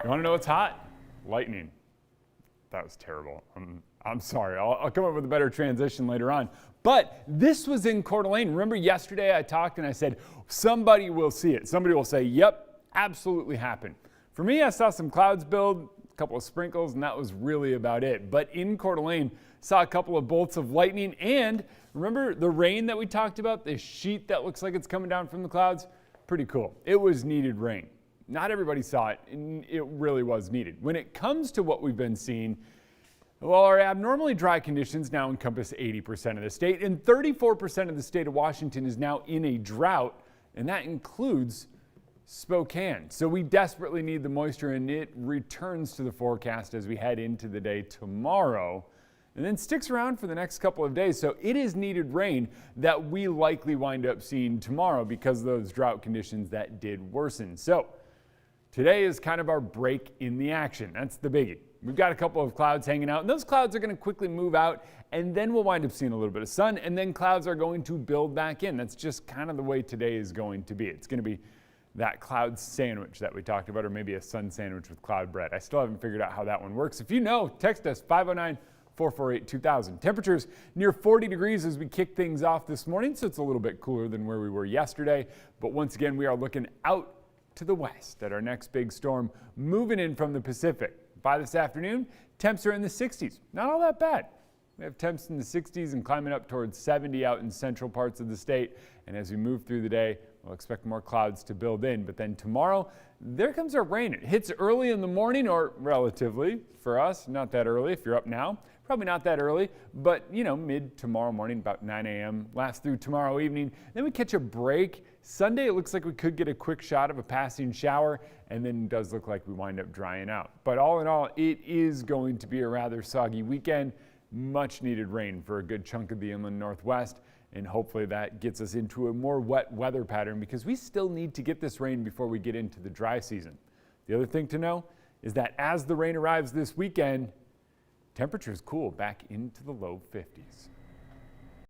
You want to know what's hot? Lightning. That was terrible. I'm sorry. I'll come up with a better transition later on. But this was in Coeur d'Alene. Remember yesterday I talked and I said, somebody will see it. Somebody will say, yep, absolutely happened. For me, I saw some clouds build, a couple of sprinkles, and that was really about it. But in Coeur d'Alene, saw a couple of bolts of lightning. And remember the rain that we talked about, the sheet that looks like it's coming down from the clouds? Pretty cool. It was needed rain. Not everybody saw it, and it really was needed. When it comes to what we've been seeing, well, our abnormally dry conditions now encompass 80% of the state, and 34% of the state of Washington is now in a drought, and that includes Spokane. So we desperately need the moisture, and it returns to the forecast as we head into the day tomorrow, and then sticks around for the next couple of days. So it is needed rain that we likely wind up seeing tomorrow because of those drought conditions that did worsen. So today is kind of our break in the action. That's the biggie. We've got a couple of clouds hanging out, and those clouds are going to quickly move out, and then we'll wind up seeing a little bit of sun, and then clouds are going to build back in. That's just kind of the way today is going to be. It's going to be that cloud sandwich that we talked about, or maybe a sun sandwich with cloud bread. I still haven't figured out how that one works. If you know, text us 509-448-2000. Temperatures near 40 degrees as we kick things off this morning, so it's a little bit cooler than where we were yesterday. But once again, we are looking out to the west at our next big storm moving in from the Pacific. By this afternoon, temps are in the 60s. Not all that bad. We have temps in the 60s and climbing up towards 70 out in central parts of the state. And as we move through the day, we'll expect more clouds to build in. But then tomorrow, there comes our rain. It hits early in the morning, or relatively for us, not that early if you're up now. Probably not that early, but you know, mid tomorrow morning, about 9 a.m., last through tomorrow evening. Then we catch a break. Sunday, it looks like we could get a quick shot of a passing shower, and then it does look like we wind up drying out. But all in all, it is going to be a rather soggy weekend. Much needed rain for a good chunk of the inland northwest, and hopefully that gets us into a more wet weather pattern because we still need to get this rain before we get into the dry season. The other thing to know is that as the rain arrives this weekend, temperatures cool back into the low 50s.